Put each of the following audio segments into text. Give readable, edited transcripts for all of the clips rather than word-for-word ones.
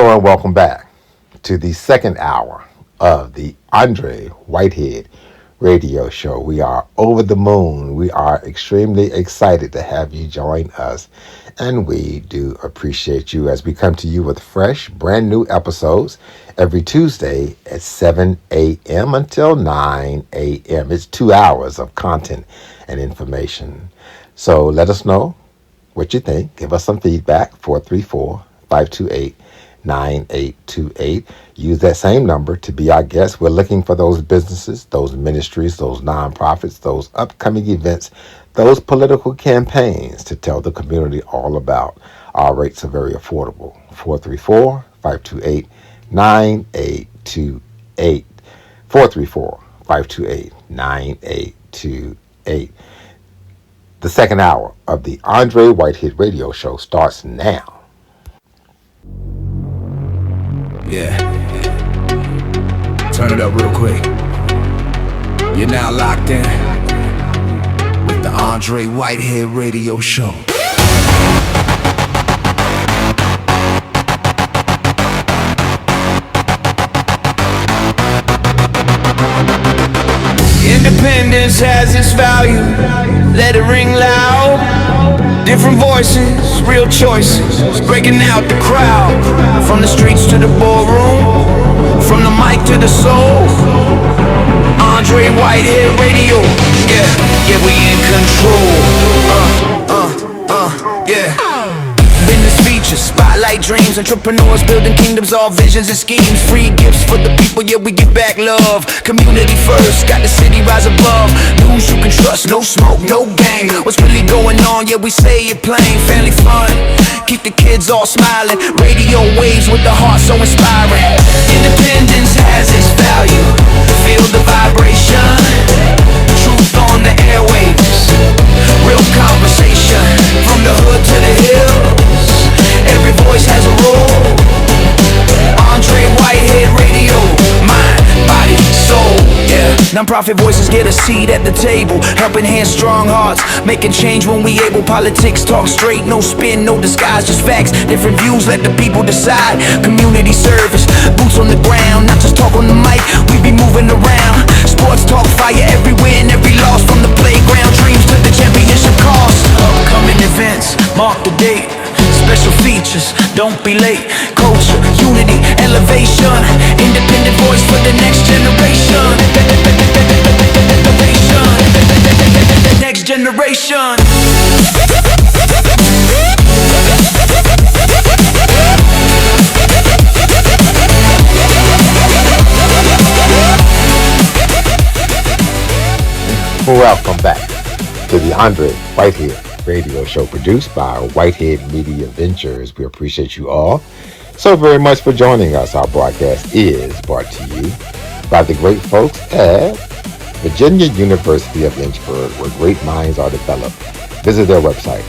Hello and welcome back to the second hour of the Andre Whitehead radio show. We are over the moon. We are extremely excited to have you join us. And we do appreciate you as we come to you with fresh, brand new episodes every Tuesday at 7 a.m. until 9 a.m. It's 2 hours of content and information. So let us know what you think. Give us some feedback. 434-528-9828. Use that same number to be our guest. We're looking for those businesses, those ministries, those nonprofits, those upcoming events, those political campaigns to tell the community all about. Our rates are very affordable. 434-528-9828. 434-528-9828. The second hour of the Andre Whitehead radio show starts now. Yeah. Turn it up real quick. You're now locked in with the Andre Whitehead radio show. Independence has its value. Let it ring loud. Different voices, real choices, breaking out the crowd. From the streets to the ballroom, from the mic to the soul. Andre Whitehead Radio. Yeah, we in control. Yeah. Business features, spotlight dreams, entrepreneurs building kingdoms, all visions and schemes. Free gifts for the people, yeah, we give back love. Community first, got the city rise above. News you can trust, no smoke, no gang. What's really going on, yeah, we say it plain. Family fun, keep the kids all smiling. Radio waves with the heart so inspiring. Independence has its value. Feel the vibration. Truth on the airwaves. Real conversation. From the hood to the hills. Every voice has a role. Andre Whitehead Radio. Mind, body, soul. Yeah. Non-profit voices get a seat at the table. Helping hands, strong hearts. Making change when we able. Politics talk straight. No spin, no disguise. Just facts. Different views. Let the people decide. Community service. Boots on the ground. Not just talk on the mic. We be moving around. Sports talk fire. Every win, every loss. From the playground dreams to the championship calls. Upcoming events. Mark the date. Special features, don't be late. Culture, unity, elevation. Independent voice for the next generation. Next generation. Welcome back to the Andre Whitehead radio show produced by Whitehead Media Ventures. We appreciate you all so very much for joining us. Our broadcast is brought to you by the great folks at Virginia University of Lynchburg, where great minds are developed. Visit their website,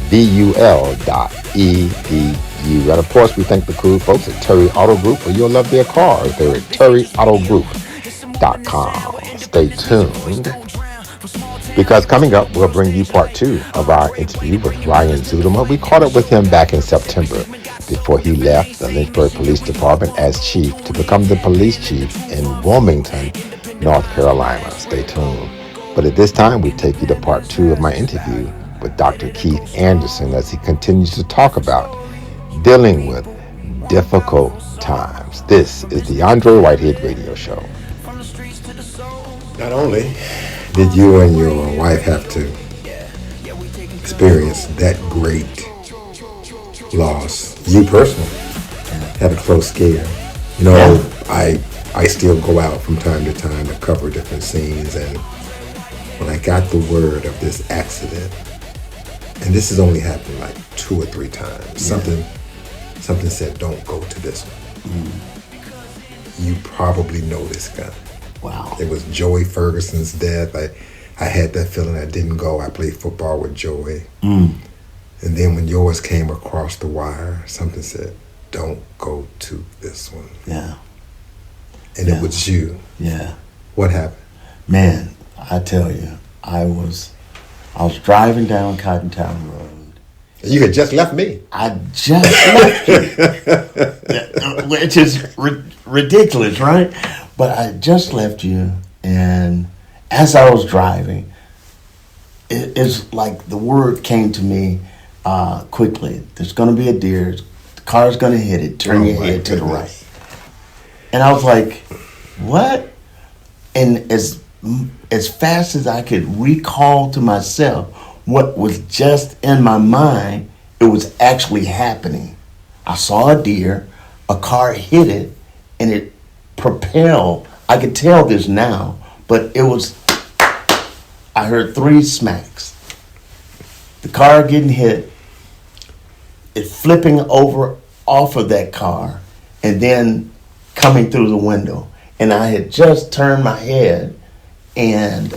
vul.edu. And of course, we thank the cool folks at Terry Auto Group, where you'll love their cars. They're at terryautogroup.com. Stay tuned, because coming up, we'll bring you part 2 of our interview with Ryan Zudema. We caught up with him back in September before he left the Lynchburg Police Department as chief to become the police chief in Wilmington, North Carolina. Stay tuned. But at this time, we take you to part 2 of my interview with Dr. Keith Anderson as he continues to talk about dealing with difficult times. This is the Andre Whitehead Radio Show. Not only did you and your wife have to experience that great loss, you personally had a close scare. You know, I still go out from time to time to cover different scenes, and when I got the word of this accident, and this has only happened like 2 or 3 times, something said, don't go to this one. You probably know this guy. Wow. It was Joey Ferguson's death. I had that feeling. I didn't go. I played football with Joey. And then when yours came across the wire, something said, don't go to this one. Yeah. And it was you. Yeah. What happened? Man, I tell you, I was driving down Cottontown Road, You had just left me. I just left you, which is ridiculous, right? But I just left you, and as I was driving, it's like the word came to me quickly. There's going to be a deer. The car's going to hit it. Turn your head to the right. And I was like, what? And as fast as I could recall to myself what was just in my mind, it was actually happening. I saw a deer, a car hit it, and it propelled. I could tell this now, but it was, I heard 3 smacks. The car getting hit, it flipping over off of that car, and then coming through the window. And I had just turned my head, and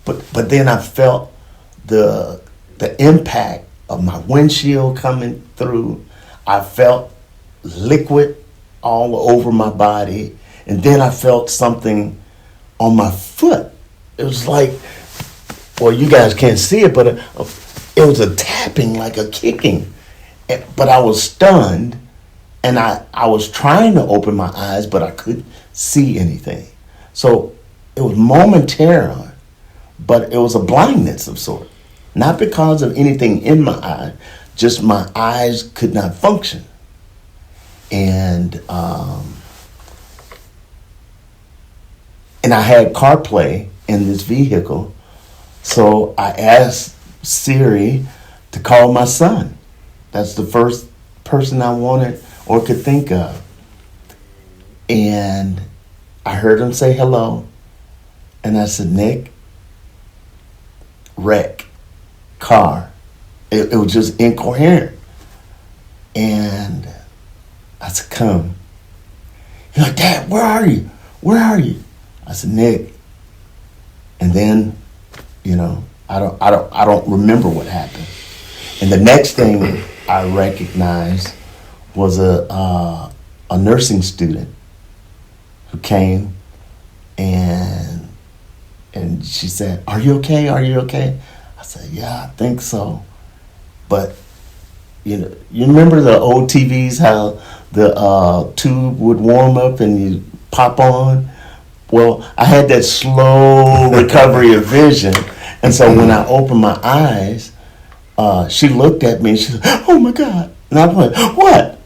but then I felt the impact of my windshield coming through. I felt liquid all over my body, and then I felt something on my foot. It was like, well, you guys can't see it, but it was a tapping, like a kicking. But I was stunned, and I was trying to open my eyes, but I couldn't see anything. So it was momentary, but it was a blindness of sort. Not because of anything in my eye, just my eyes could not function. And I had CarPlay in this vehicle, so I asked Siri to call my son. That's the first person I wanted or could think of. And I heard him say hello, and I said, Nick, wreck, car. It was just incoherent. And I said, come. He's like, Dad, where are you? Where are you? I said, Nick. And then, I don't remember what happened. And the next thing I recognized was a nursing student who came, and she said, are you okay? Are you okay? I said, yeah, I think so. But, you remember the old TVs, how the tube would warm up and you pop on? Well, I had that slow recovery of vision. And so when I opened my eyes, she looked at me and she said, oh my God. And I went, what?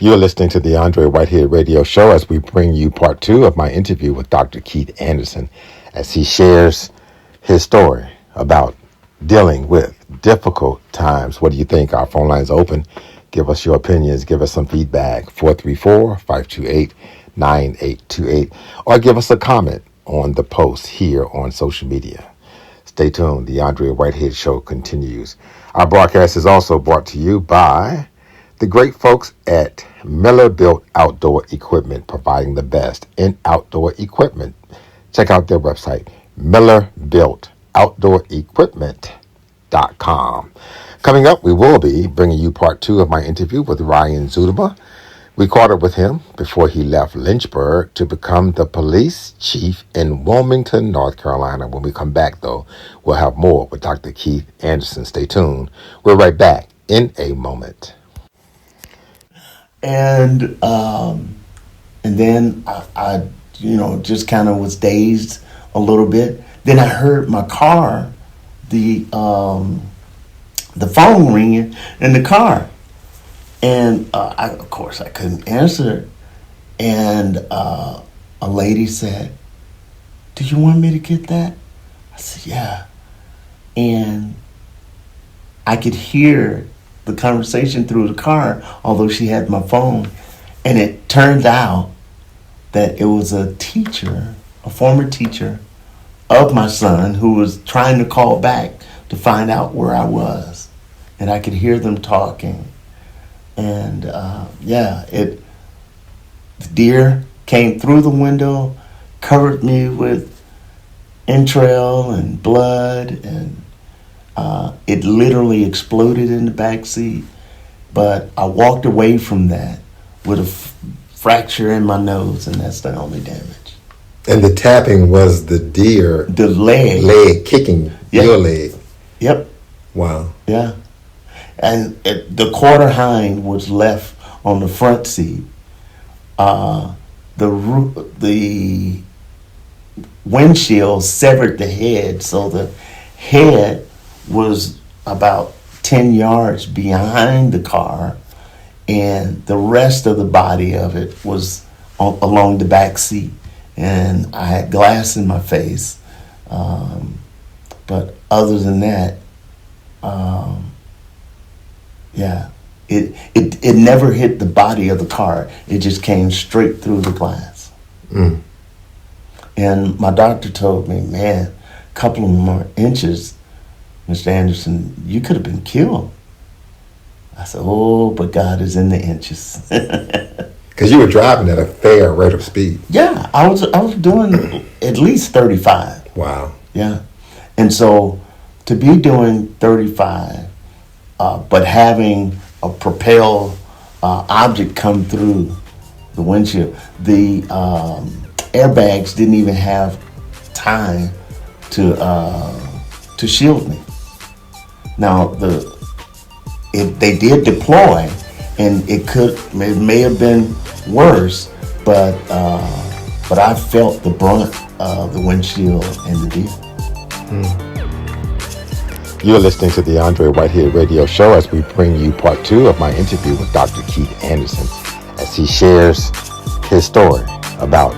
You're listening to the Andre Whitehead Radio Show as we bring you part 2 of my interview with Dr. Keith Anderson as he shares his story about dealing with difficult times. What do you think? Our phone line's open. Give us your opinions. Give us some feedback. 434-528-9828. Or give us a comment on the post here on social media. Stay tuned. The Andre Whitehead Show continues. Our broadcast is also brought to you by the great folks at Miller Built Outdoor Equipment, providing the best in outdoor equipment. Check out their website, MillerBuiltOutdoorEquipment.com. Coming up, we will be bringing you part 2 of my interview with Ryan Zudema. We caught up with him before he left Lynchburg to become the police chief in Wilmington, North Carolina. When we come back, though, we'll have more with Dr. Keith Anderson. Stay tuned. We're right back in a moment. And then I just kind of was dazed a little bit. Then I heard my car, the phone ringing in the car. And of course, I couldn't answer. And a lady said, do you want me to get that? I said, yeah. And I could hear the conversation through the car, although she had my phone. And it turned out that it was a teacher, a former teacher of my son, who was trying to call back to find out where I was. And I could hear them talking. And the deer came through the window, covered me with entrail and blood, and it literally exploded in the back seat. But I walked away from that with a fracture in my nose, and that's the only damage. And the tapping was the deer, the leg kicking yep. your leg. Yep. Wow. Yeah. And the quarter hind was left on the front seat. The windshield severed the head, so the head was about 10 yards behind the car, and the rest of the body of it was along the back seat. And I had glass in my face. But other than that, yeah, it never hit the body of the car. It just came straight through the glass. Mm. And my doctor told me, man, a couple of more inches, Mr. Anderson, you could have been killed. I said, oh, but God is in the inches. Because you were driving at a fair rate of speed. Yeah, I was doing at least 35. Wow. Yeah. And so to be doing 35, but having a propelled object come through the windshield, the airbags didn't even have time to shield me. Now they did deploy, and it may have been worse, but I felt the brunt of the windshield and the vehicle. You're listening to the Andre Whitehead Radio Show as we bring you part 2 of my interview with Dr. Keith Anderson as he shares his story about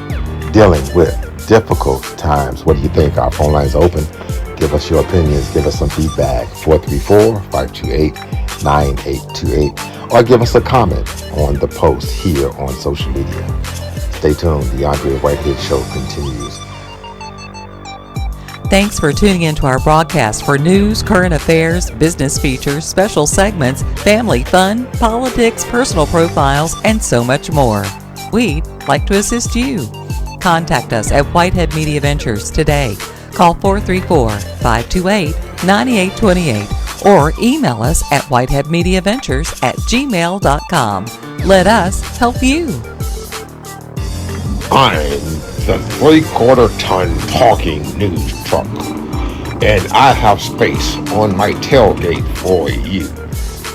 dealing with difficult times. What do you think? Our phone line's open. Give us your opinions. Give us some feedback. 434-528-9828. Or give us a comment on the post here on social media. Stay tuned. The Andre Whitehead Show continues. Thanks for tuning in to our broadcast for news, current affairs, business features, special segments, family fun, politics, personal profiles, and so much more. We'd like to assist you. Contact us at Whitehead Media Ventures today. Call 434-528-9828 or email us at whiteheadmediaventures@gmail.com. Let us help you. I'm the 3/4 ton talking news truck, and I have space on my tailgate for you.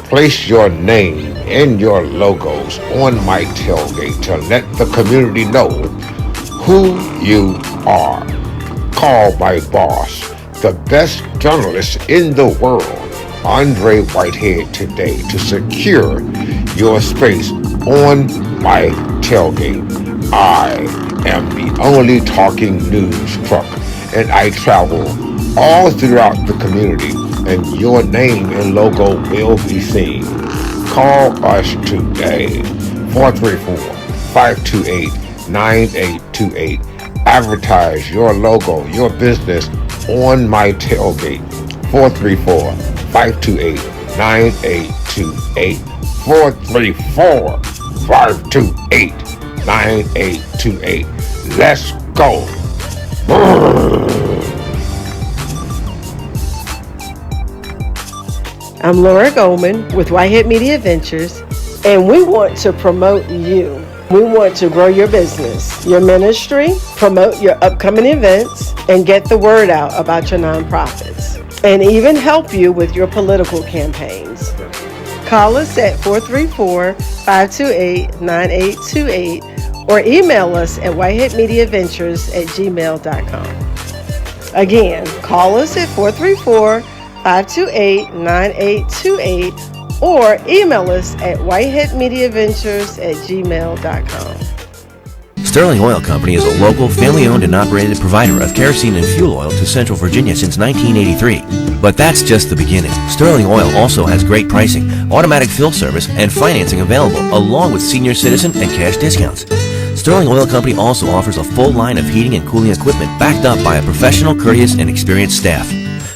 Place your name and your logos on my tailgate to let the community know who you are. Call my boss, the best journalist in the world, Andre Whitehead, today to secure your space on my tailgate. I am the only talking news truck, and I travel all throughout the community, and your name and logo will be seen. Call us today, 434-528-9828. Advertise your logo, your business on my tailgate, 434-528-9828. 434-528-9828. Let's go. I'm Laura Goldman with Whitehead Media Ventures, and we want to promote you. We want to grow your business, your ministry, promote your upcoming events, and get the word out about your nonprofits, and even help you with your political campaigns. Call us at 434-528-9828 or email us at whiteheadmediaventures@gmail.com. Again, call us at 434-528-9828 or email us at whiteheadmediaventures@gmail.com. Sterling Oil Company is a local, family-owned and operated provider of kerosene and fuel oil to Central Virginia since 1983. But that's just the beginning. Sterling Oil also has great pricing, automatic fill service, and financing available, along with senior citizen and cash discounts. Sterling Oil Company also offers a full line of heating and cooling equipment backed up by a professional, courteous, and experienced staff.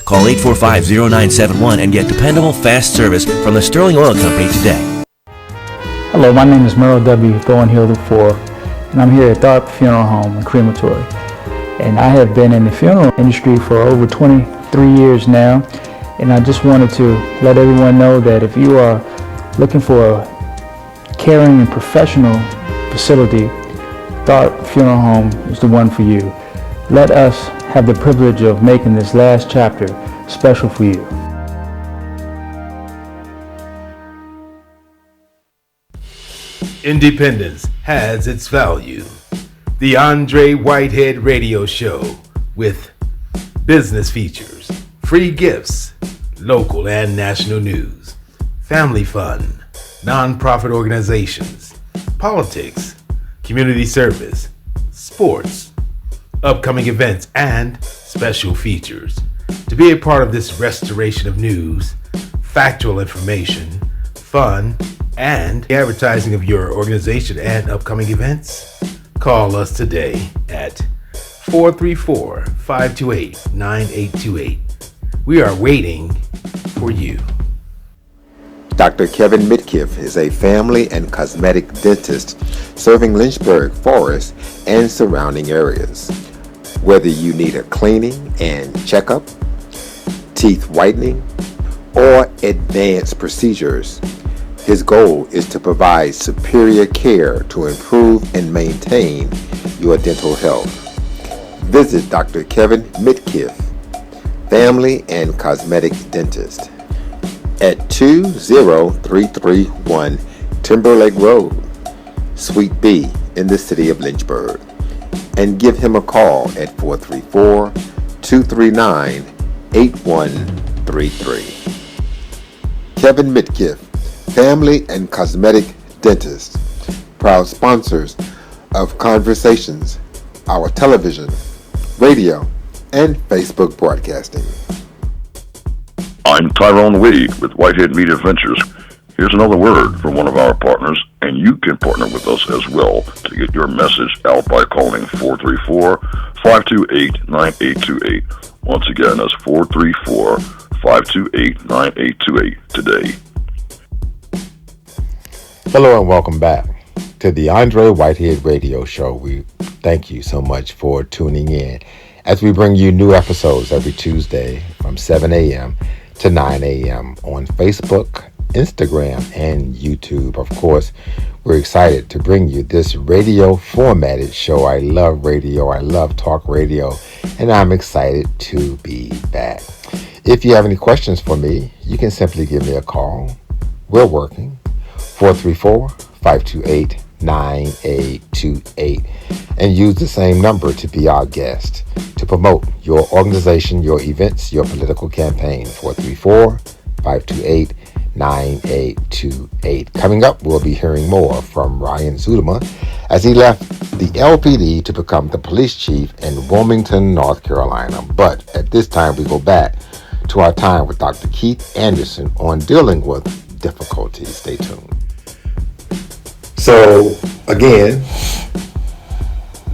Call 845-0971 and get dependable, fast service from the Sterling Oil Company today. Hello, my name is Merle W. Thornhill IV, and I'm here at Tharp Funeral Home and Crematory. And I have been in the funeral industry for over 23 years now, and I just wanted to let everyone know that if you are looking for a caring and professional facility, Tharp Funeral Home is the one for you. Let us have the privilege of making this last chapter special for you. Independence has its value. The Andre Whitehead Radio Show with business features, free gifts, local and national news, family fun, non-profit organizations, politics, community service, sports, upcoming events, and special features. To be a part of this restoration of news, factual information, fun, and advertising of your organization and upcoming events, call us today at 434-528-9828. We are waiting for you. Dr. Kevin Mitkiff is a family and cosmetic dentist serving Lynchburg, Forest, and surrounding areas. Whether you need a cleaning and checkup, teeth whitening, or advanced procedures, his goal is to provide superior care to improve and maintain your dental health. Visit Dr. Kevin Mitkiff, Family and Cosmetic Dentist, at 20331 Timberlake Road, Suite B in the city of Lynchburg, and give him a call at 434-239-8133. Kevin Mitkiff, Family and Cosmetic Dentist, proud sponsors of Conversations, our television, radio, and Facebook broadcasting. I'm Tyrone Wade with Whitehead Media Ventures. Here's another word from one of our partners, and you can partner with us as well to get your message out by calling 434-528-9828. Once again, that's 434-528-9828 today. Hello and welcome back to the Andre Whitehead Radio Show. We thank you so much for tuning in as we bring you new episodes every Tuesday from 7 a.m. to 9 a.m. on Facebook, Instagram, and YouTube. Of course, we're excited to bring you this radio formatted show. I love radio. I love talk radio, and I'm excited to be back. If you have any questions for me, you can simply give me a call. We're working 434-528-9828, and use the same number to be our guest to promote your organization, your events, your political campaign. 434-528-9828. Coming up, we'll be hearing more from Ryan Zudema as he left the LPD to become the police chief in Wilmington, North Carolina. But at this time, we go back to our time with Dr. Keith Anderson on dealing with difficulties. Stay tuned. So again,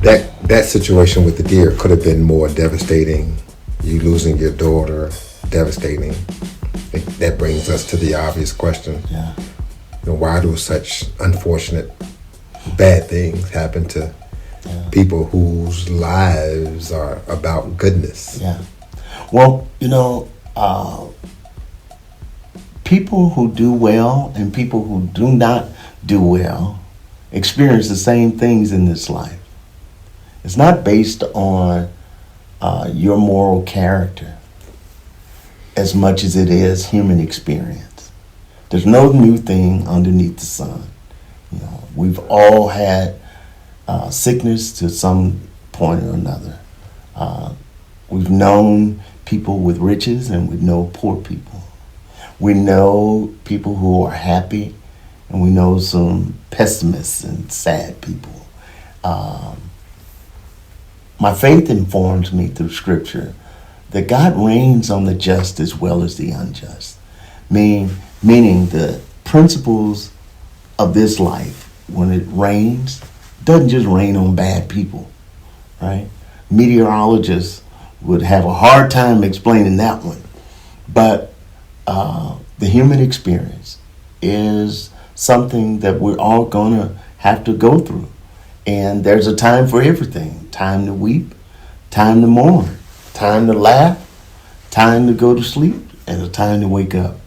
that situation with the deer could have been more devastating. You losing your daughter, devastating. That brings us to the obvious question. Yeah. Why do such unfortunate bad things happen to people whose lives are about goodness? Yeah. Well, people who do well and people who do not do well experience the same things in this life. It's not based on your moral character as much as it is human experience. There's no new thing underneath the sun. We've all had sickness to some point or another. We've known people with riches and we know poor people. We know people who are happy and we know some pessimists and sad people. My faith informs me through scripture that God reigns on the just as well as the unjust. Meaning the principles of this life, when it rains, doesn't just rain on bad people, right? Meteorologists would have a hard time explaining that one. But the human experience is something that we're all going to have to go through. And there's a time for everything. Time to weep, time to mourn, time to laugh, time to go to sleep, and a time to wake up.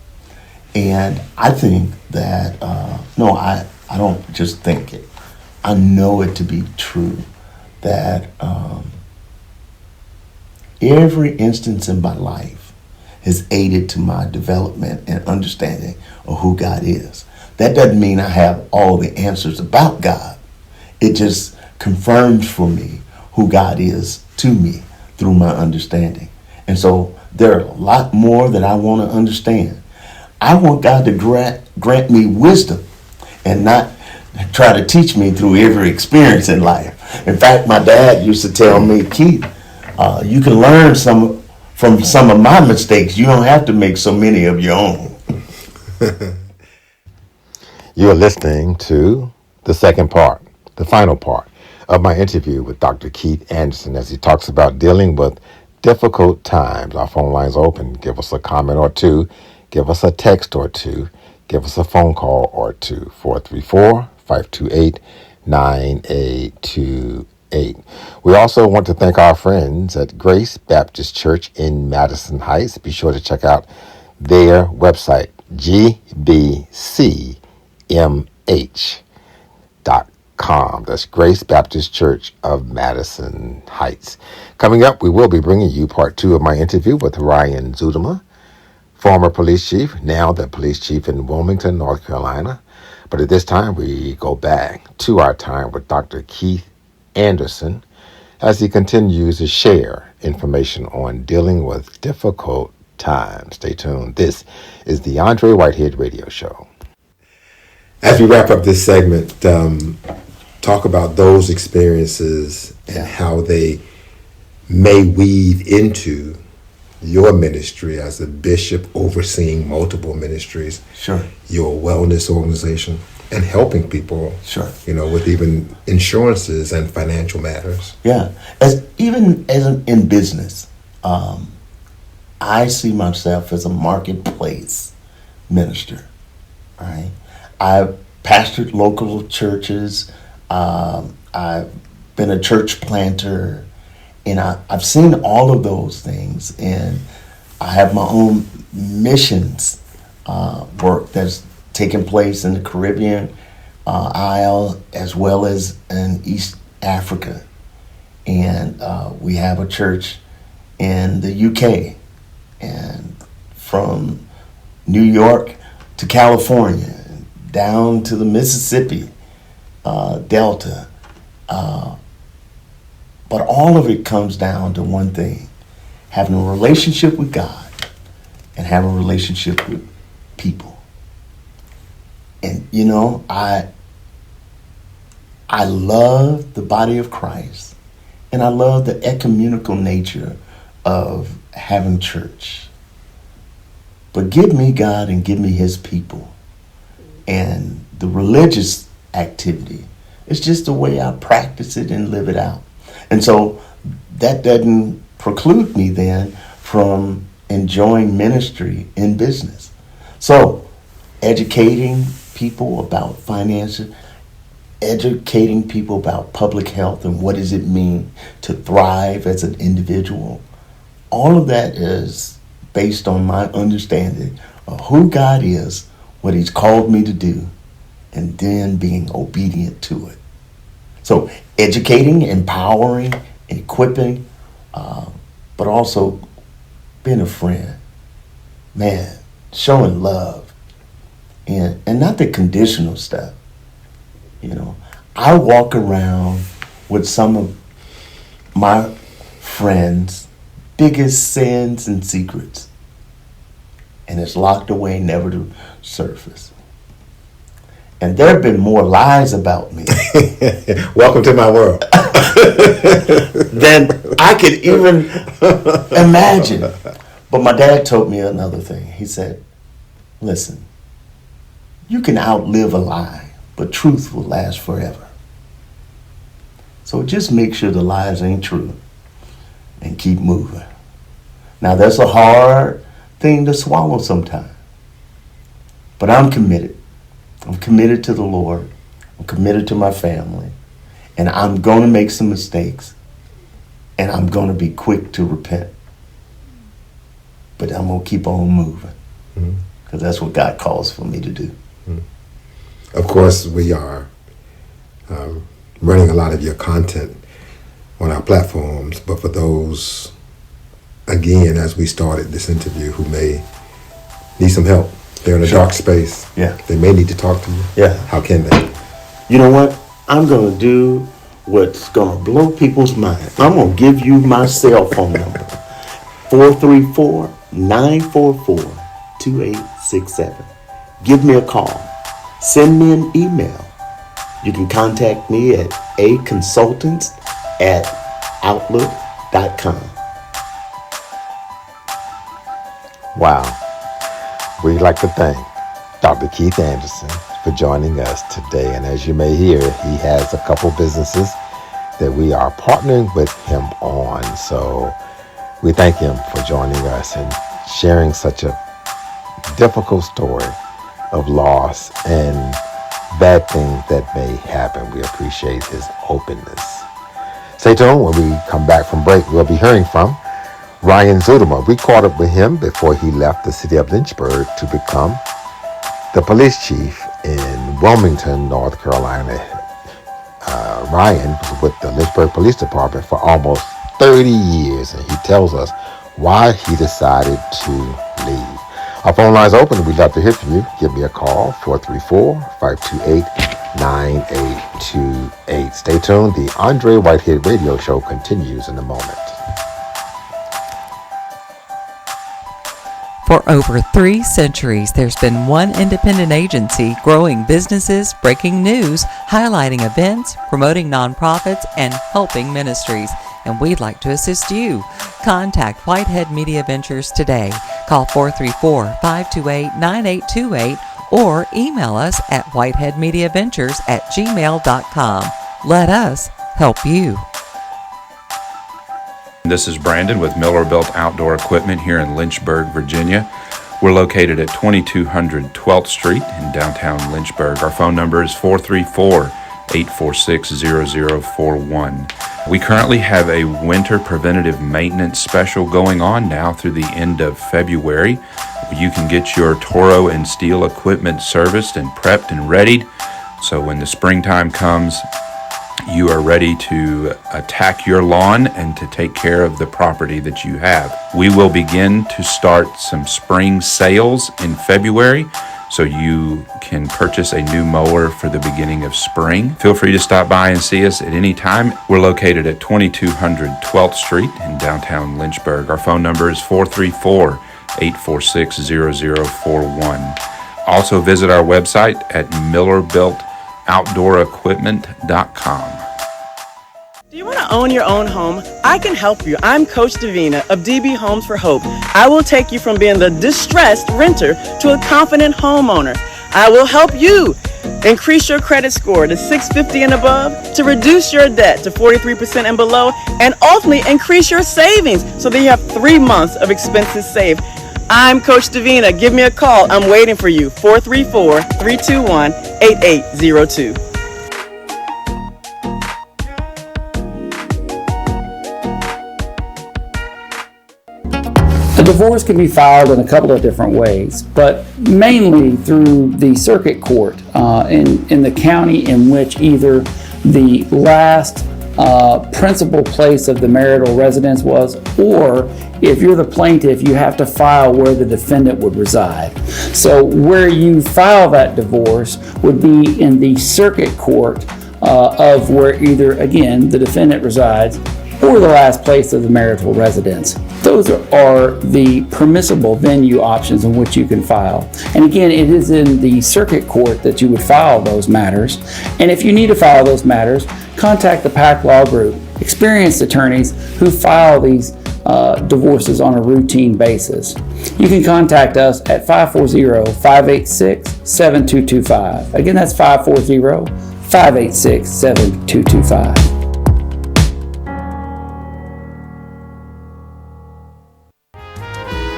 And I think that, I don't just think it. I know it to be true that every instance in my life has aided to my development and understanding of who God is. that doesn't mean I have all the answers about God. It just confirms for me who God is to me through my understanding. And so there are a lot more that I want to understand. I want God to grant me wisdom and not try to teach me through every experience in life. In fact, my dad used to tell me, Keith, you can learn from some of my mistakes. You don't have to make so many of your own. You are listening to the second part, the final part of my interview with Dr. Keith Anderson as he talks about dealing with difficult times. Our phone line's open. Give us a comment or two. Give us a text or two. Give us a phone call or two. 434-528-9828. We also want to thank our friends at Grace Baptist Church in Madison Heights. Be sure to check out their website, gbcmh.com. That's Grace Baptist Church of Madison Heights. Coming up, we will be bringing you part 2 of my interview with Ryan Zudema, former police chief, now the police chief in Wilmington, North Carolina. But at this time, we go back to our time with Dr. Keith Anderson as he continues to share information on dealing with difficult times. Stay tuned. This is the Andre Whitehead Radio Show. As we wrap up this segment, talk about those experiences and how they may weave into your ministry as a bishop overseeing multiple ministries, Sure. your wellness organization, and helping people, Sure. with even insurances and financial matters. Yeah. Even in business, I see myself as a marketplace minister. Right? I've pastored local churches. I've been a church planter. And I've seen all of those things. And I have my own missions work that's taking place in the Caribbean Isle as well as in East Africa. And we have a church in the UK. And from New York to California, down to the Mississippi Delta. But all of it comes down to one thing: having a relationship with God and having a relationship with people. And I love the body of Christ, and I love the ecumenical nature of having church. But give me God and give me his people. And the religious activity is just the way I practice it and live it out. And so that doesn't preclude me then from enjoying ministry in business. So educating people about finances, educating people about public health and what does it mean to thrive as an individual. All of that is based on my understanding of who God is, what he's called me to do, and then being obedient to it. So educating, empowering, equipping, but also being a friend. Man, showing love. And not the conditional stuff. I walk around with some of my friends' biggest sins and secrets. And it's locked away, never to surface. And there have been more lies about me. Welcome to my world. than I could even imagine. But my dad told me another thing. He said, listen, you can outlive a lie, but truth will last forever. So just make sure the lies ain't true and keep moving. Now that's a hard thing to swallow sometimes. But I'm committed. I'm committed to the Lord. I'm committed to my family. And I'm going to make some mistakes. And I'm going to be quick to repent. But I'm going to keep on moving. Because that's what God calls for me to do. Of course, we are running a lot of your content on our platforms. But for those, again, as we started this interview, who may need some help They're in a dark space. Yeah. They may need to talk to you. Yeah. How can they? You know what? I'm going to do what's going to blow people's mind. I'm going to give you my cell phone number. 434-944-2867. Give me a call. Send me an email. You can contact me at aconsultants@outlook.com. Wow. We'd like to thank Dr. Keith Anderson for joining us today. And as you may hear, he has a couple businesses that we are partnering with him on. So we thank him for joining us and sharing such a difficult story of loss and bad things that may happen. We appreciate his openness. Stay tuned. When we come back from break, we'll be hearing from Ryan Zuderman. We caught up with him before he left the city of Lynchburg to become the police chief in Wilmington, North Carolina. Ryan was with the Lynchburg Police Department for almost 30 years, and he tells us why he decided to leave. Our phone line's open. We'd love to hear from you. Give me a call, 434-528-9828. Stay tuned. The Andre Whitehead Radio Show continues in a moment. For over 3 centuries, there's been one independent agency growing businesses, breaking news, highlighting events, promoting nonprofits, and helping ministries. And we'd like to assist you. Contact Whitehead Media Ventures today. Call 434-528-9828 or email us at whiteheadmediaventures@gmail.com. Let us help you. This is Brandon with Miller Built Outdoor Equipment here in Lynchburg, Virginia. We're located at 2200 12th Street in downtown Lynchburg. Our phone number is 434-846-0041. We currently have a winter preventative maintenance special going on now through the end of February. You can get your Toro and Steel equipment serviced and prepped and readied, so when the springtime comes, you are ready to attack your lawn and to take care of the property that you have. We will begin to start some spring sales in February, so you can purchase a new mower for the beginning of spring. Feel free to stop by and see us at any time. We're located at 2200 12th Street in downtown Lynchburg. Our phone number is 434-846-0041. Also visit our website at millerbuiltoutdoorequipment.com. Do you want to own your own home? I can help you. I'm Coach Davina of DB Homes for Hope. I will take you from being the distressed renter to a confident homeowner. I will help you increase your credit score to 650 and above, to reduce your debt to 43% and below, and ultimately increase your savings so that you have 3 months of expenses saved. I'm Coach Davina. Give me a call. I'm waiting for you. 434-321-8802. A divorce can be filed in a couple of different ways, but mainly through the circuit court in the county in which either the last principal place of the marital residence was, or if you're the plaintiff, you have to file where the defendant would reside. So where you file that divorce would be in the circuit court of where either, again, the defendant resides or the last place of the marital residence. Those are the permissible venue options in which you can file. And again, it is in the circuit court that you would file those matters. And if you need to file those matters, contact the PAC Law Group, experienced attorneys who file these divorces on a routine basis. You can contact us at 540-586-7225. Again, that's 540-586-7225.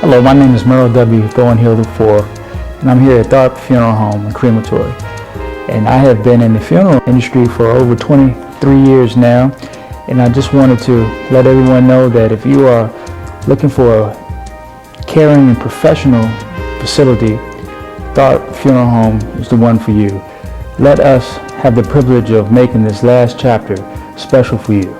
Hello, my name is Merle W. Thornhill IV, and I'm here at Tharp Funeral Home and Crematory. And I have been in the funeral industry for over 23 years now, and I just wanted to let everyone know that if you are looking for a caring and professional facility, Tharp Funeral Home is the one for you. Let us have the privilege of making this last chapter special for you.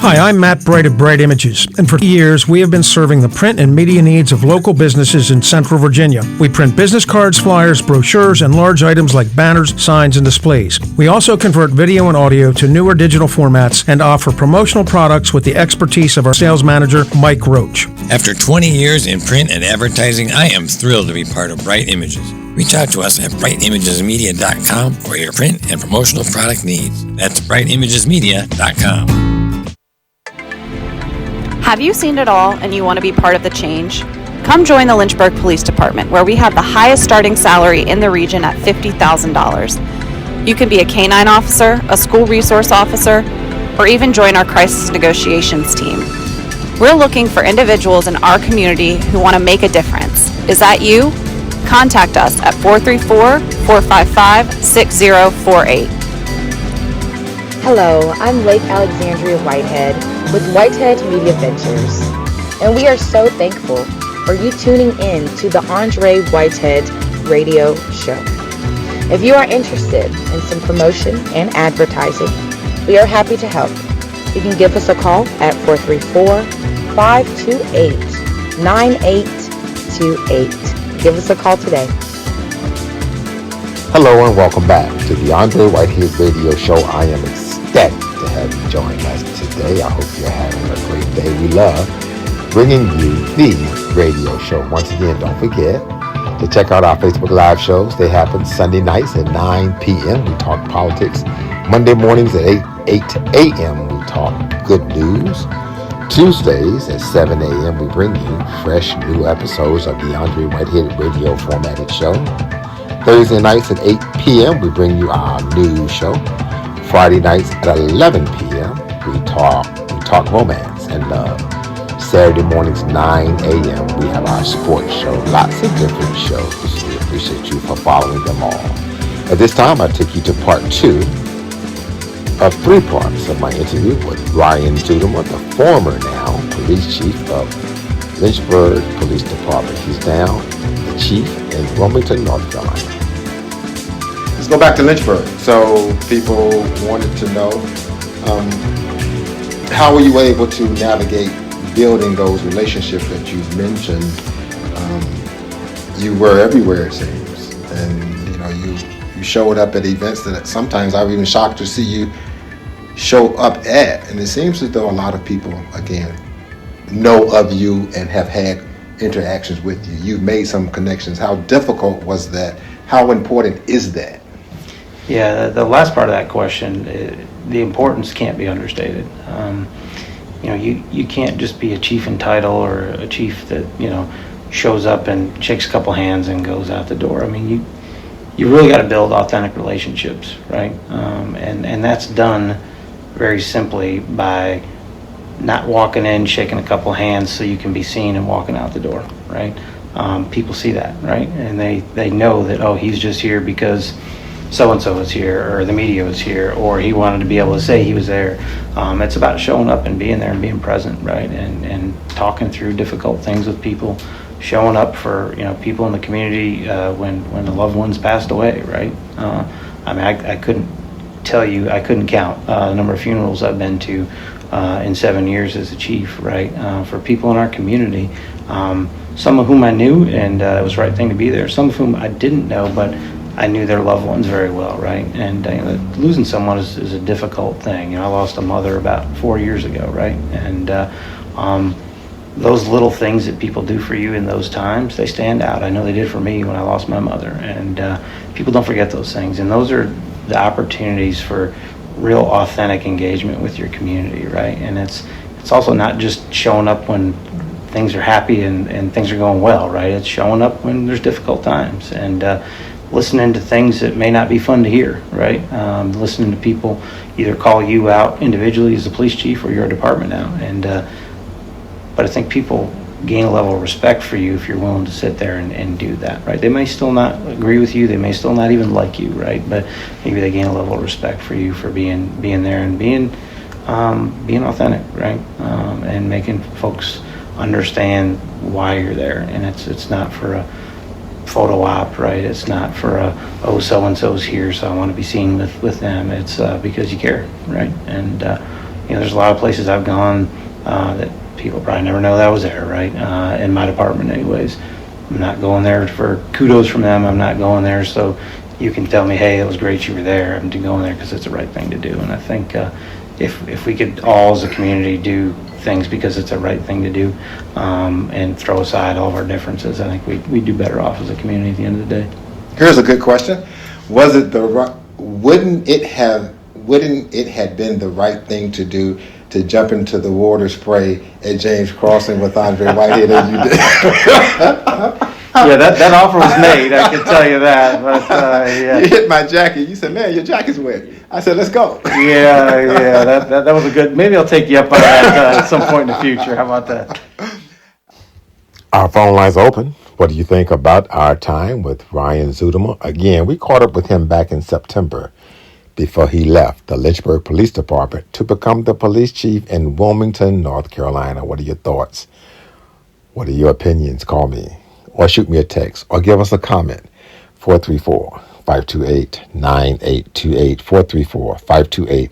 Hi, I'm Matt Bright of Bright Images, and for years we have been serving the print and media needs of local businesses in Central Virginia. We print business cards, flyers, brochures, and large items like banners, signs, and displays. We also convert video and audio to newer digital formats and offer promotional products with the expertise of our sales manager, Mike Roach. After 20 years in print and advertising, I am thrilled to be part of Bright Images. Reach out to us at brightimagesmedia.com for your print and promotional product needs. That's brightimagesmedia.com. Have you seen it all and you want to be part of the change? Come join the Lynchburg Police Department, where we have the highest starting salary in the region at $50,000. You can be a canine officer, a school resource officer, or even join our crisis negotiations team. We're looking for individuals in our community who want to make a difference. Is that you? Contact us at 434-455-6048. Hello, I'm Lake Alexandria Whitehead with Whitehead Media Ventures, and we are so thankful for you tuning in to the Andre Whitehead radio show. If you are interested in some promotion and advertising, we are happy to help. You can give us a call at 434-528-9828. Give us a call today. Hello and welcome back to the Andre Whitehead radio show. I am ecstatic to have you join us today. I hope you're having a great day. We love bringing you the radio show. Once again, don't forget to check out our Facebook Live shows. They happen Sunday nights at 9 p.m. We talk politics. Monday mornings at 8 a.m. we talk good news. Tuesdays at 7 a.m. we bring you fresh new episodes of the Andre Whitehead radio formatted show. Thursday nights at 8 p.m. we bring you our news show. Friday nights at 11 p.m. we talk romance and love. Saturday mornings 9 a.m. we have our sports show. Lots of different shows. We appreciate you for following them all. At this time, I take you to part 2 of 3 parts of my interview with Ryan Zuderman, the former now police chief of Lynchburg Police Department. He's now the chief in Wilmington, North Carolina. Let's go back to Lynchburg. So people wanted to know, how were you able to navigate building those relationships that you've mentioned? You were everywhere, it seems, and you showed up at events that sometimes I was even shocked to see you show up at, and it seems as though a lot of people, again, know of you and have had interactions with you. You've made some connections. How difficult was that? How important is that? Yeah, the last part of that question, the importance can't be understated. You can't just be a chief in title or a chief that, shows up and shakes a couple hands and goes out the door. I mean, you really got to build authentic relationships, right? And that's done very simply by not walking in, shaking a couple hands so you can be seen and walking out the door, right? People see that, right? And they know that, oh, he's just here because so-and-so is here, or the media was here, or he wanted to be able to say he was there. It's about showing up and being there and being present, right? And talking through difficult things with people, showing up for people in the community when the loved ones passed away, right? I couldn't tell you, I couldn't count the number of funerals I've been to in 7 years as a chief, right? For people in our community, some of whom I knew, and it was the right thing to be there. Some of whom I didn't know, but I knew their loved ones very well, right? And losing someone is a difficult thing. I lost a mother about 4 years ago, right? And those little things that people do for you in those times, they stand out. I know they did for me when I lost my mother, and people don't forget those things. And those are the opportunities for real authentic engagement with your community, right? And it's also not just showing up when things are happy and things are going well, right? It's showing up when there's difficult times and listening to things that may not be fun to hear, right? Listening to people either call you out individually as a police chief or your department now. And but I think people gain a level of respect for you if you're willing to sit there and do that, right? They may still not agree with you, they may still not even like you, right? But maybe they gain a level of respect for you for being there and being authentic, right? And making folks understand why you're there. And it's not for a photo op, right? It's not for so and so's here, so I want to be seen with them. It's because you care, right? And there's a lot of places I've gone that people probably never know that I was there, right? In my department anyways. I'm not going there for kudos from them. I'm not going there so you can tell me, hey, it was great you were there. I'm going there because it's the right thing to do. And I think if we could all as a community do things because it's the right thing to do, and throw aside all of our differences, I think we'd do better off as a community at the end of the day. Here's a good question. Was it wouldn't it have been the right thing to do to jump into the water spray at James Crossing with Andre Whitehead as you did? Yeah, that offer was made, I can tell you that. But yeah. You hit my jacket. You said, man, your jacket's wet. I said, let's go. Yeah, that was a good, maybe I'll take you up on that at some point in the future. How about that? Our phone lines are open. What do you think about our time with Ryan Zuderman? Again, we caught up with him back in September before he left the Lynchburg Police Department to become the police chief in Wilmington, North Carolina. What are your thoughts? What are your opinions? Call me or shoot me a text or give us a comment. 434-528-9828.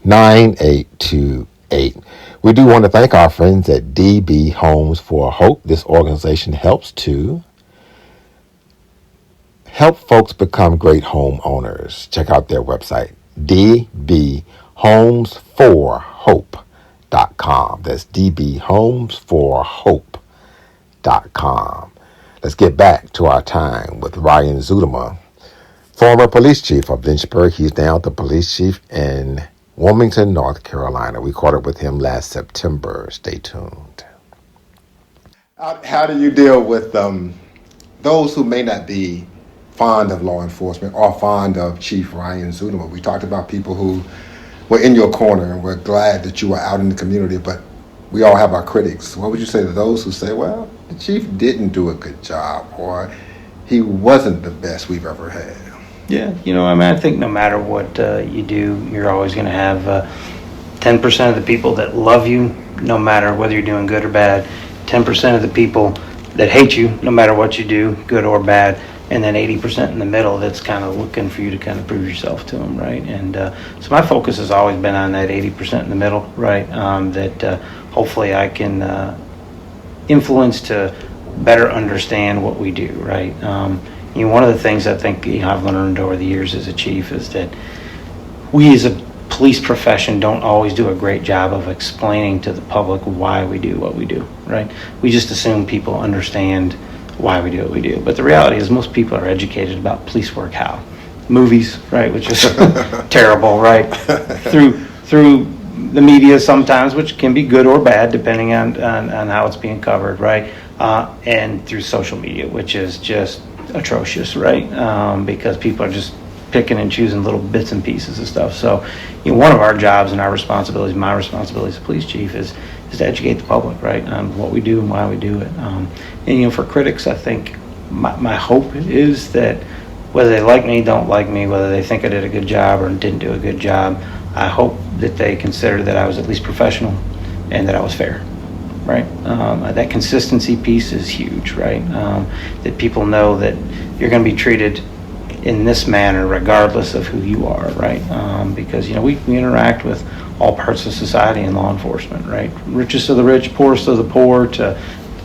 434-528-9828. We do want to thank our friends at DB Homes for Hope. This organization helps to help folks become great homeowners. Check out their website, dbhomesforhope.com. That's dbhomesforhope.com. Let's get back to our time with Ryan Zuderman, former police chief of Lynchburg. He's now the police chief in Wilmington, North Carolina. We caught up with him last September. Stay tuned. How do you deal with those who may not be fond of law enforcement or fond of Chief Ryan Zuderman? We talked about people who were in your corner and we're glad that you were out in the community, but we all have our critics. What would you say to those who say, well, the chief didn't do a good job or he wasn't the best we've ever had? Yeah, I think no matter what you do, you're always going to have 10% of the people that love you, no matter whether you're doing good or bad, 10% of the people that hate you, no matter what you do, good or bad, and then 80% in the middle that's kind of looking for you to kind of prove yourself to them, right? And so my focus has always been on that 80% in the middle, right? That hopefully I can influence to better understand what we do, right? One of the things I think I've learned over the years as a chief is that we as a police profession don't always do a great job of explaining to the public why we do what we do, right? We just assume people understand why we do what we do. But the reality is most people are educated about police work how? Movies, right, which is terrible, right? Through the media sometimes, which can be good or bad depending on how it's being covered, right? And through social media, which is just atrocious, right? Because people are just picking and choosing little bits and pieces of stuff. So, one of our jobs and our responsibilities, my responsibility as a police chief is to educate the public, right, on what we do and why we do it. And for critics, I think my hope is that whether they like me, don't like me, whether they think I did a good job or didn't do a good job, I hope that they consider that I was at least professional and that I was fair. Right, that consistency piece is huge, right? That people know that you're going to be treated in this manner regardless of who you are, right? Because we interact with all parts of society in law enforcement, right? Richest of the rich, poorest of the poor, to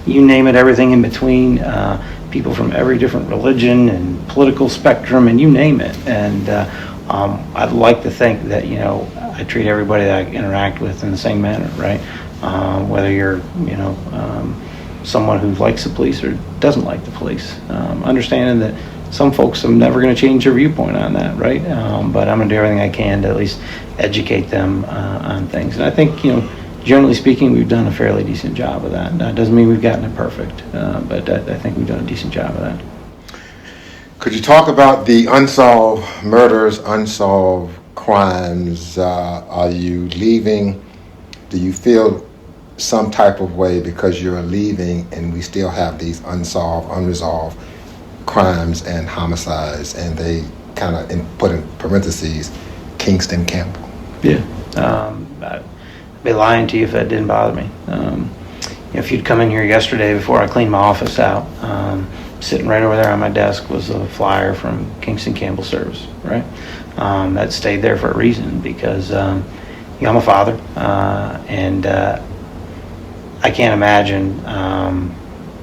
you name it, everything in between. People from every different religion and political spectrum, and you name it. And I'd like to think that I treat everybody that I interact with in the same manner, right? Whether you're, someone who likes the police or doesn't like the police. Understanding that some folks, I'm never going to change their viewpoint on that, right? But I'm going to do everything I can to at least educate them on things. And I think, generally speaking, we've done a fairly decent job of that. That doesn't mean we've gotten it perfect, but I think we've done a decent job of that. Could you talk about the unsolved murders, unsolved crimes? Are you leaving? Do you feel some type of way because you're leaving and we still have these unresolved crimes and homicides, and they kind of put in parentheses Kingston Campbell? Yeah. I'd be lying to you if that didn't bother me. If you'd come in here yesterday before I cleaned my office out, sitting right over there on my desk was a flyer from Kingston Campbell Service, right? That stayed there for a reason because I'm a father, and I can't imagine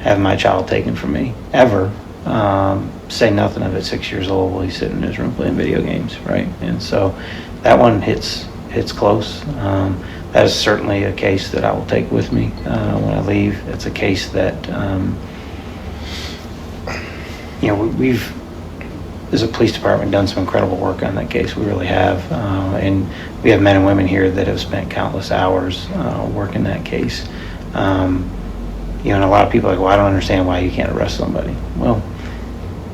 having my child taken from me ever. Say nothing of at 6 years old while he's sitting in his room playing video games, right? And so that one hits close. That is certainly a case that I will take with me when I leave. It's a case that we've, as a police department, done some incredible work on that case. We really have, and we have men and women here that have spent countless hours working that case. And a lot of people are like, well, I don't understand why you can't arrest somebody. Well,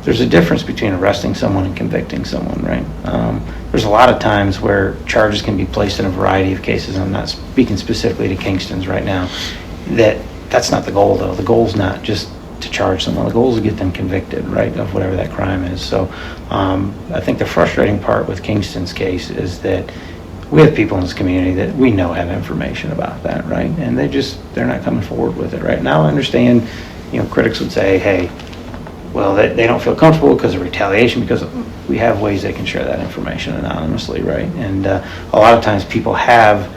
there's a difference between arresting someone and convicting someone, right? There's a lot of times where charges can be placed in a variety of cases. I'm not speaking specifically to Kingston's right now. That's not the goal, though. The goal is not just to charge someone. The goal is to get them convicted, right, of whatever that crime is. So I think the frustrating part with Kingston's case is that we have people in this community that we know have information about that, right? And they're not coming forward with it, right? Now I understand, critics would say, hey, well, they don't feel comfortable because of retaliation, because we have ways they can share that information anonymously, right? And a lot of times people have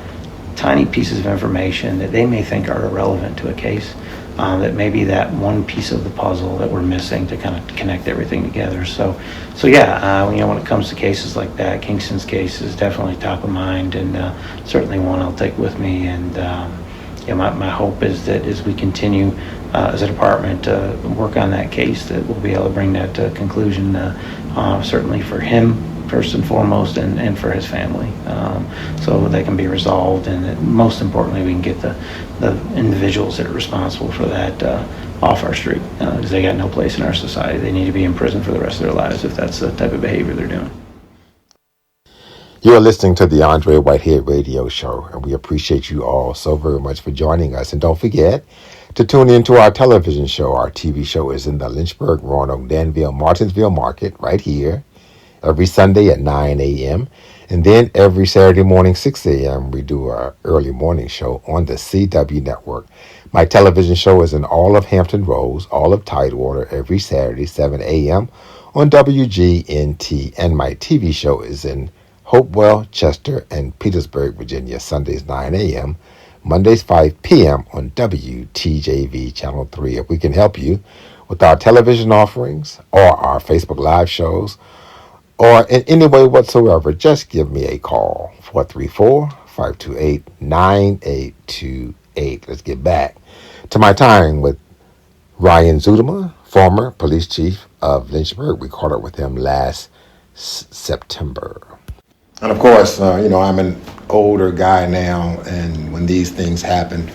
tiny pieces of information that they may think are irrelevant to a case, that may be that one piece of the puzzle that we're missing to kind of connect everything together. So yeah, when it comes to cases like that, Kingston's case is definitely top of mind, and certainly one I'll take with me. And my hope is that as we continue as a department to work on that case, that we'll be able to bring that to conclusion, certainly for him first and foremost, and for his family, so they can be resolved, and that most importantly we can get the individuals that are responsible for that off our street, because they got no place in our society. They need to be in prison for the rest of their lives if that's the type of behavior they're doing. You're listening to the Andre Whitehead Radio Show, and we appreciate you all so very much for joining us. And don't forget to tune in to our television show. Our TV show is in the Lynchburg, Roanoke, Danville, Martinsville market right here every Sunday at 9 a.m. And then every Saturday morning, 6 a.m., we do our early morning show on the CW network. My television show is in all of Hampton Roads, all of Tidewater, every Saturday, 7 a.m. on WGNT. And my TV show is in Hopewell, Chester, and Petersburg, Virginia, Sundays 9 a.m., Mondays 5 p.m. on WTJV Channel 3. If we can help you with our television offerings or our Facebook Live shows or in any way whatsoever, just give me a call, 434-528-9828. Let's get back to my time with Ryan Zudema, former police chief of Lynchburg. We caught up with him last September. And of course, I'm an older guy now, and when these things happen,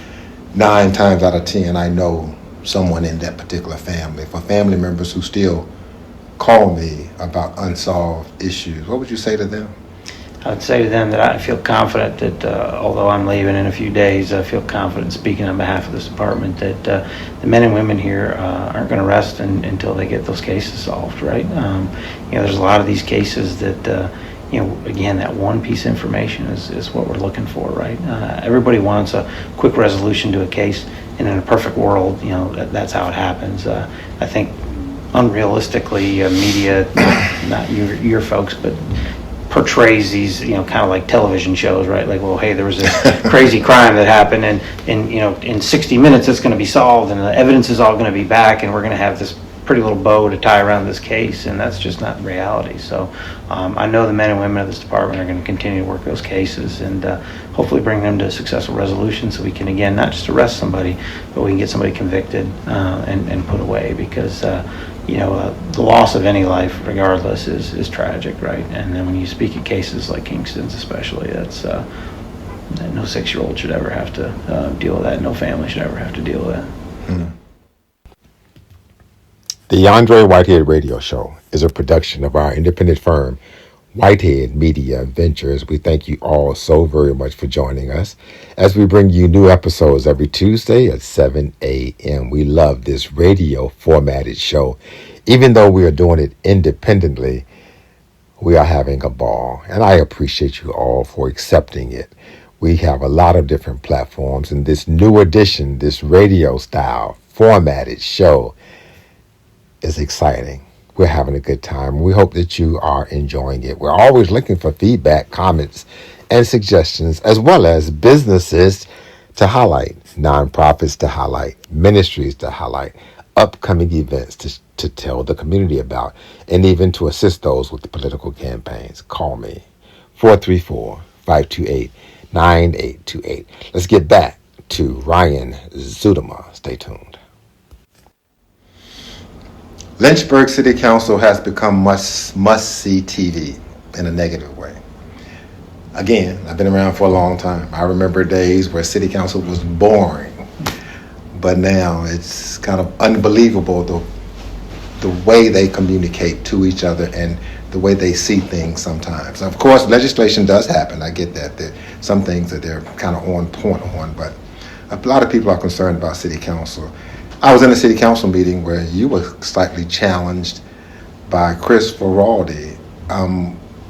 9 times out of 10, I know someone in that particular family. For family members who still call me about unsolved issues, what would you say to them? I would say to them that I feel confident that although I'm leaving in a few days, I feel confident speaking on behalf of this department that the men and women here aren't going to rest until they get those cases solved, right? There's a lot of these cases that again, that one piece of information is what we're looking for, right? Everybody wants a quick resolution to a case, and in a perfect world, that's how it happens. I think unrealistically, media, not your folks, but portrays these, kind of like television shows, right? Like, well, hey, there was this crazy crime that happened, and in 60 minutes it's going to be solved, and the evidence is all going to be back, and we're going to have this pretty little bow to tie around this case, and that's just not reality. So I know the men and women of this department are going to continue to work those cases and hopefully bring them to a successful resolution, so we can, again, not just arrest somebody, but we can get somebody convicted and put away, because the loss of any life, regardless, is tragic, right? And then when you speak of cases like Kingston's especially, that's that no 6-year-old should ever have to deal with that. No family should ever have to deal with that. Mm. The Andre Whitehead Radio Show is a production of our independent firm, Whitehead Media Ventures. We thank you all so very much for joining us as we bring you new episodes every Tuesday at 7 a.m. We love this radio formatted show. Even though we are doing it independently, we are having a ball, and I appreciate you all for accepting it. We have a lot of different platforms, and this new edition, this radio style formatted show, is exciting. We're having a good time. We hope that you are enjoying it. We're always looking for feedback, comments, and suggestions, as well as businesses to highlight, nonprofits to highlight, ministries to highlight, upcoming events to tell the community about, and even to assist those with the political campaigns. Call me, 434-528-9828. Let's get back to Ryan Zudema. Stay tuned. Lynchburg City Council has become must-see TV in a negative way. Again, I've been around for a long time. I remember days where City Council was boring, but now it's kind of unbelievable the way they communicate to each other and the way they see things sometimes. Of course, legislation does happen. I get that. There some things that they're kind of on point on, but a lot of people are concerned about City Council. I was in a City Council meeting where you were slightly challenged by Chris Feraldi.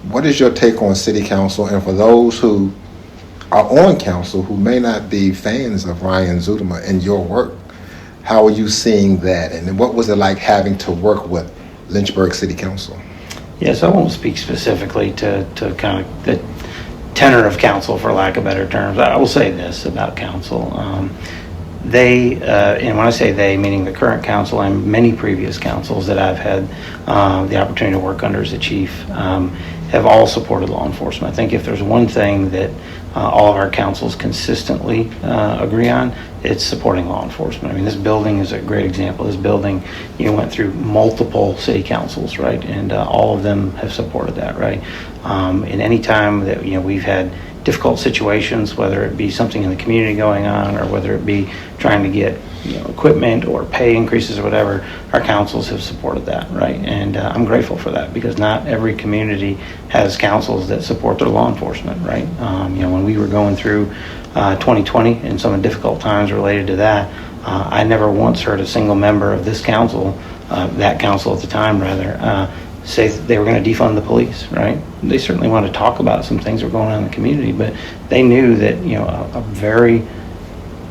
What is your take on City Council? And for those who are on council who may not be fans of Ryan Zudema and your work, how are you seeing that? And what was it like having to work with Lynchburg City Council? Yes, I won't speak specifically to kind of the tenor of council, for lack of better terms. I will say this about council. They, and when I say they, meaning the current council and many previous councils that I've had the opportunity to work under as a chief, have all supported law enforcement. I think if there's one thing that all of our councils consistently agree on, it's supporting law enforcement. I mean, this building is a great example. This building, went through multiple city councils, right? And all of them have supported that, right? And any time that, we've had difficult situations, whether it be something in the community going on or whether it be trying to get equipment or pay increases or whatever, our councils have supported that, right? And I'm grateful for that because not every community has councils that support their law enforcement, right? When we were going through 2020 and some of the difficult times related to that, I never once heard a single member of this council, that council at the time rather, say that they were going to defund the police, right? They certainly wanted to talk about some things that were going on in the community, but they knew that, a very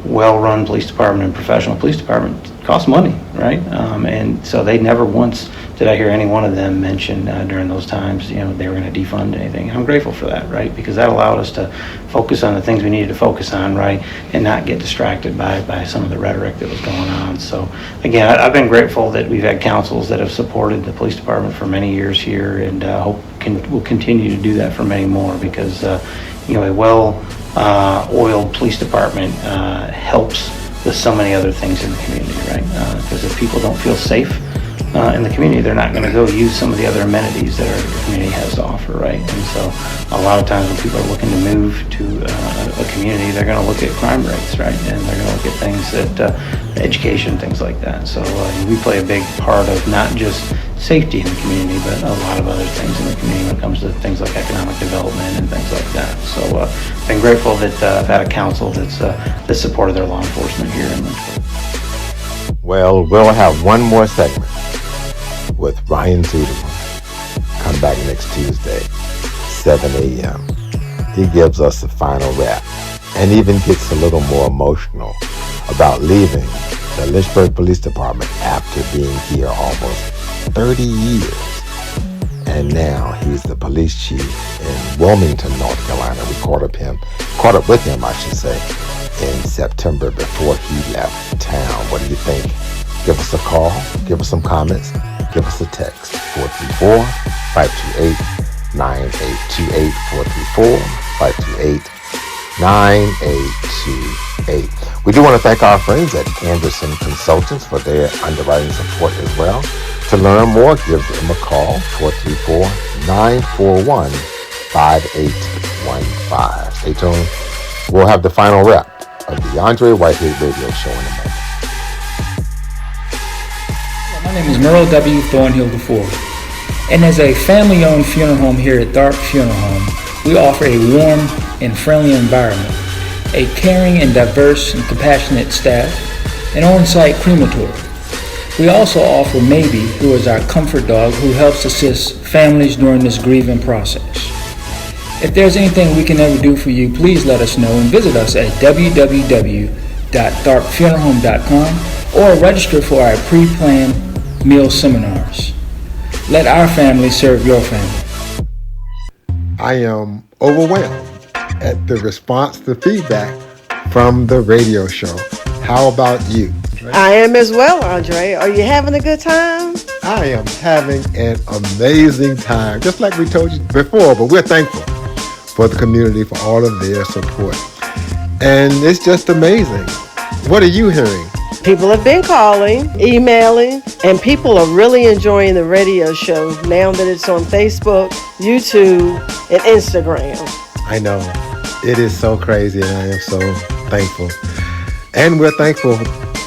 well-run police department and professional police department costs money, right? And so they never once did I hear any one of them mention during those times, they were going to defund anything. I'm grateful for that, right? Because that allowed us to focus on the things we needed to focus on, right? And not get distracted by some of the rhetoric that was going on. So again, I've been grateful that we've had councils that have supported the police department for many years here, and hope we'll continue to do that for many more because, a well-oiled police department helps with so many other things in the community, right? Because if people don't feel safe in the community, they're not going to go use some of the other amenities that our community has to offer, right? And so a lot of times when people are looking to move to a community, they're going to look at crime rates, right? And they're going to look at things that, education, things like that. So we play a big part of not just safety in the community, but a lot of other things in the community when it comes to things like economic development and things like that. So I've been grateful that I've had a council that supported their law enforcement here in Lynchburg. Well, we'll have one more segment with Ryan Zudema. Come back next Tuesday, 7 a.m. He gives us the final wrap and even gets a little more emotional about leaving the Lynchburg Police Department after being here almost 30 years. And now he's the police chief in Wilmington, North Carolina. We caught up with him, I should say, in September before he left town. What do you think? Give us a call, give us some comments, give us a text, 434-528-9828, 434-528-9828. We do want to thank our friends at Anderson Consultants for their underwriting support as well. To learn more, give them a call, 434-941-5815. Stay tuned. We'll have the final wrap of the Andre Whitehead Radio Show in a moment. My name is Merle W. Thornhill IV, and as a family-owned funeral home here at Tharp Funeral Home, we offer a warm and friendly environment, a caring and diverse and compassionate staff, an on-site crematory. We also offer Maybe, who is our comfort dog who helps assist families during this grieving process. If there's anything we can ever do for you, please let us know and visit us at www.tharpfuneralhome.com or register for our pre-planned meal seminars. Let our family serve your family. I am overwhelmed at the response, the feedback from the radio show. How about you? I am as well, Andre. Are you having a good time? I am having an amazing time, just like we told you before, but we're thankful for the community for all of their support. And it's just amazing. What are you hearing? People have been calling, emailing, and people are really enjoying the radio show now that it's on Facebook, YouTube, and Instagram. I know. It is so crazy, and I am so thankful. And we're thankful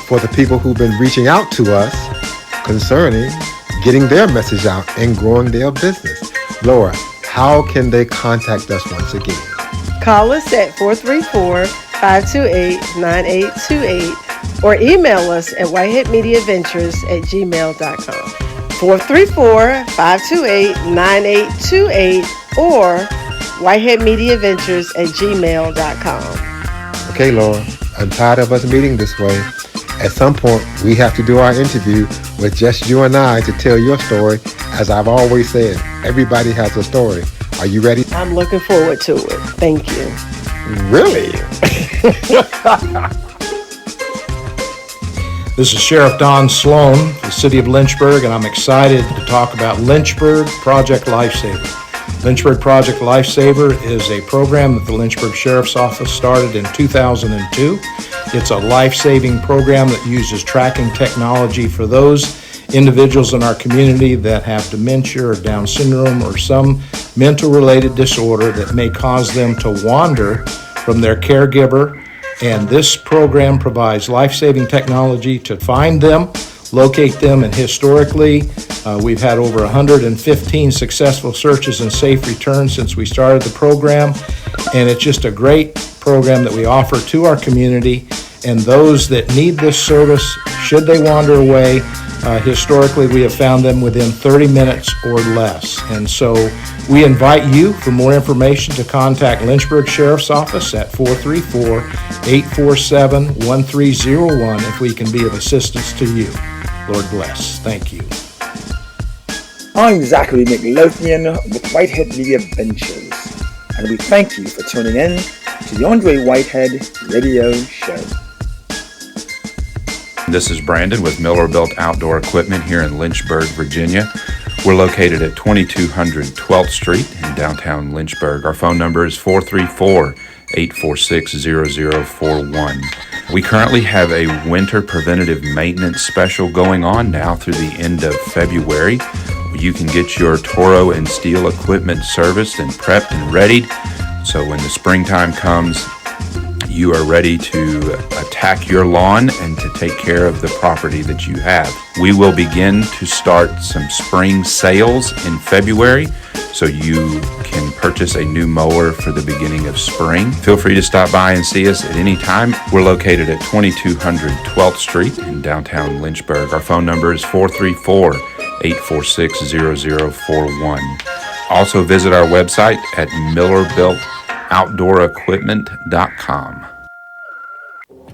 for the people who've been reaching out to us concerning getting their message out and growing their business. Laura, how can they contact us once again? Call us at 434-528-9828 or email us at whiteheadmediaventures@gmail.com. 434-528-9828 or whiteheadmediaventures@gmail.com. Okay, Laura, I'm tired of us meeting this way. At some point, we have to do our interview with just you and I to tell your story. As I've always said, everybody has a story. Are you ready? I'm looking forward to it. Thank you. Really? This is Sheriff Don Sloan, the city of Lynchburg, and I'm excited to talk about Lynchburg Project Lifesaver. Lynchburg Project Lifesaver is a program that the Lynchburg Sheriff's Office started in 2002. It's a life-saving program that uses tracking technology for those individuals in our community that have dementia or Down syndrome or some mental-related disorder that may cause them to wander from their caregiver. And this program provides life-saving technology to find them, locate them, and historically, we've had over 115 successful searches and safe returns since we started the program. And it's just a great program that we offer to our community. And those that need this service, should they wander away, historically we have found them within 30 minutes or less. And so we invite you, for more information, to contact Lynchburg Sheriff's Office at 434-847-1301 if we can be of assistance to you. Lord bless. Thank you. I'm Zachary McLothian with Whitehead Media Ventures, and we thank you for tuning in to the Andre Whitehead Radio Show. This is Brandon with Miller Built Outdoor Equipment here in Lynchburg, Virginia. We're located at 2200 12th Street in downtown Lynchburg. Our phone number is 434-846-0041. We currently have a winter preventative maintenance special going on now through the end of February. You can get your Toro and steel equipment serviced and prepped and readied, so when the springtime comes, you are ready to attack your lawn and to take care of the property that you have. We will begin to start some spring sales in February, so you can purchase a new mower for the beginning of spring. Feel free to stop by and see us at any time. We're located at 2200 12th Street in downtown Lynchburg. Our phone number is 434-846-0041. Also visit our website at millerbuiltoutdoorequipment.com.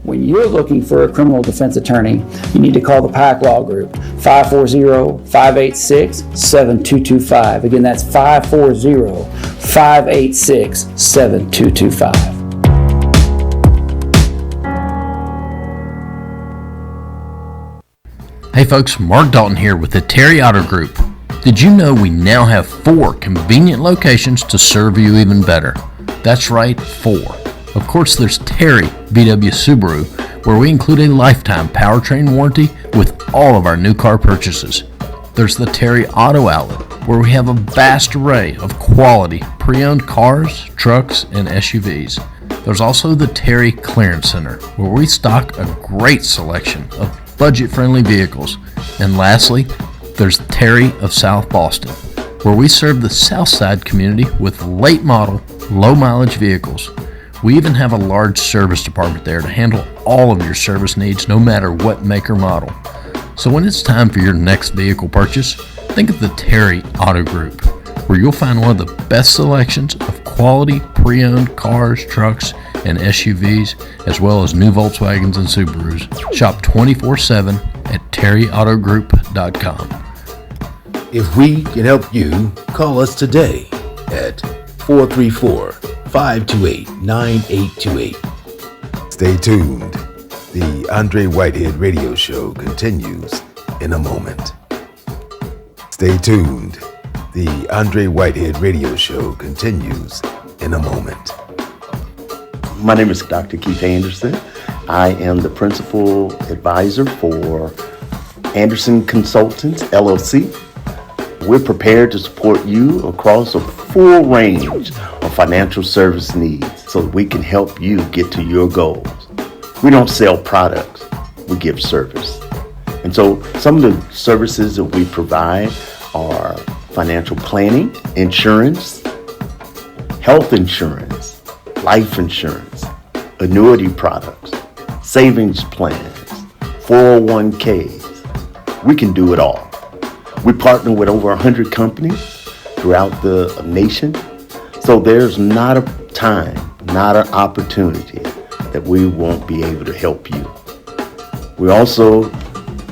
When you're looking for a criminal defense attorney, you need to call the Pack Law Group, 540-586-7225. Again, that's 540-586-7225. Hey folks, Mark Dalton here with the Terry Auto Group. Did you know we now have 4 convenient locations to serve you even better? That's right, 4. Of course, there's Terry VW Subaru, where we include a lifetime powertrain warranty with all of our new car purchases. There's the Terry Auto Outlet, where we have a vast array of quality pre-owned cars, trucks, and SUVs. There's also the Terry Clearance Center, where we stock a great selection of budget-friendly vehicles. And lastly, there's Terry of South Boston, where we serve the South Side community with late model, low mileage vehicles. We even have a large service department there to handle all of your service needs, no matter what make or model. So when it's time for your next vehicle purchase, think of the Terry Auto Group, where you'll find one of the best selections of quality pre-owned cars, trucks, and SUVs, as well as new Volkswagens and Subarus. Shop 24/7 at terryautogroup.com. If we can help you, call us today at 434 528-9828. Stay tuned. The Andre Whitehead Radio Show continues in a moment. Stay tuned. The Andre Whitehead Radio Show continues in a moment. My name is Dr. Keith Anderson. I am the principal advisor for Anderson Consultants, LLC. We're prepared to support you across a full range of financial service needs so that we can help you get to your goals. We don't sell products, we give service. And so some of the services that we provide are financial planning, insurance, health insurance, life insurance, annuity products, savings plans, 401ks. We can do it all. We partner with over 100 companies throughout the nation. So there's not a time, not an opportunity that we won't be able to help you. We also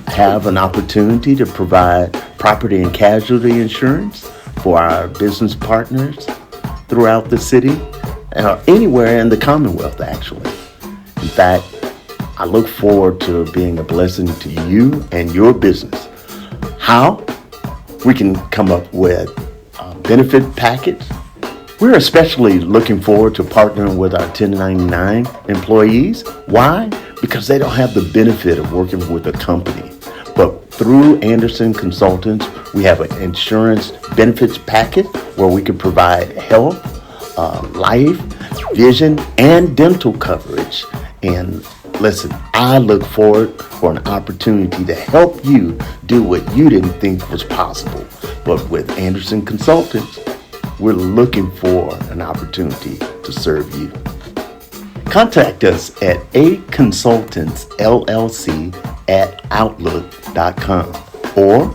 have an opportunity to provide property and casualty insurance for our business partners throughout the city, anywhere in the Commonwealth, actually. In fact, I look forward to being a blessing to you and your business. How? We can come up with a benefit package. We're especially looking forward to partnering with our 1099 employees. Why? Because they don't have the benefit of working with a company. But through Anderson Consultants, we have an insurance benefits package where we can provide health, life, vision, and dental coverage. And listen, I look forward for an opportunity to help you do what you didn't think was possible. But with Anderson Consultants, we're looking for an opportunity to serve you. Contact us at aconsultantsllc@outlook.com or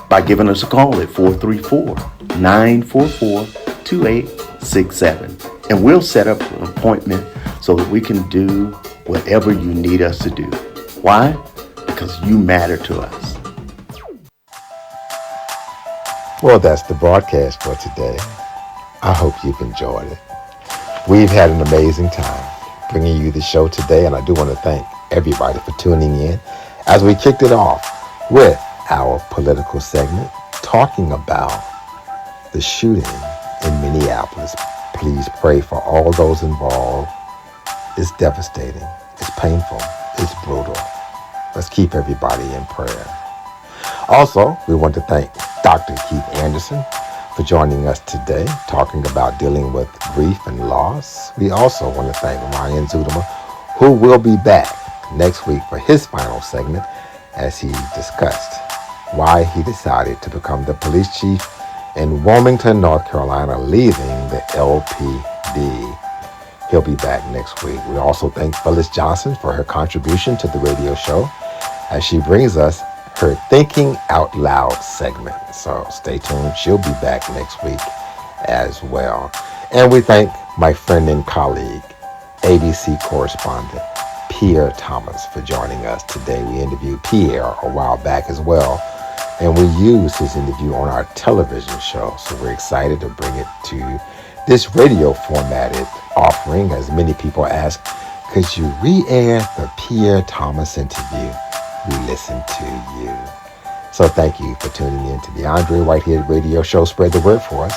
by giving us a call at 434-944-2867. And we'll set up an appointment so that we can do whatever you need us to do. Why? Because you matter to us. Well, that's the broadcast for today. I hope you've enjoyed it. We've had an amazing time bringing you the show today, and I do want to thank everybody for tuning in as we kicked it off with our political segment talking about the shooting in Minneapolis. Please pray for all those involved. It's devastating. It's painful. It's brutal. Let's keep everybody in prayer. Also, we want to thank Dr. Keith Anderson for joining us today, talking about dealing with grief and loss. We also want to thank Ryan Zuderman, who will be back next week for his final segment as he discussed why he decided to become the police chief in Wilmington, North Carolina, leaving the LPD. He'll be back next week. We also thank Phyllis Johnson for her contribution to the radio show as she brings us her Thinking Out Loud segment. So stay tuned. She'll be back next week as well. And we thank my friend and colleague, ABC correspondent Pierre Thomas, for joining us today. We interviewed Pierre a while back as well, and we used his interview on our television show. So we're excited to bring it to this radio formatted offering, as many people ask, could you re-air the Pierre Thomas interview? We listen to you. So thank you for tuning in to the Andre Whitehead Radio Show. Spread the word for us.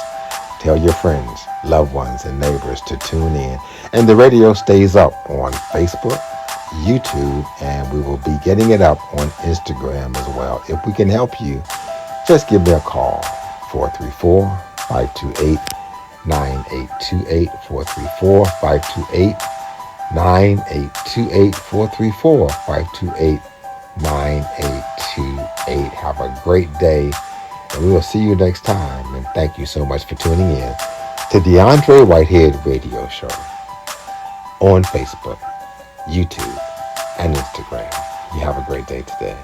Tell your friends, loved ones, and neighbors to tune in. And the radio stays up on Facebook, YouTube, and we will be getting it up on Instagram as well. If we can help you, just give me a call, 434-528-9828, 434-528-9828, 434-528-9828. Have a great day, and we will see you next time. And thank you so much for tuning in to the Andre Whitehead Radio Show on Facebook, YouTube, and Instagram. You have a great day today.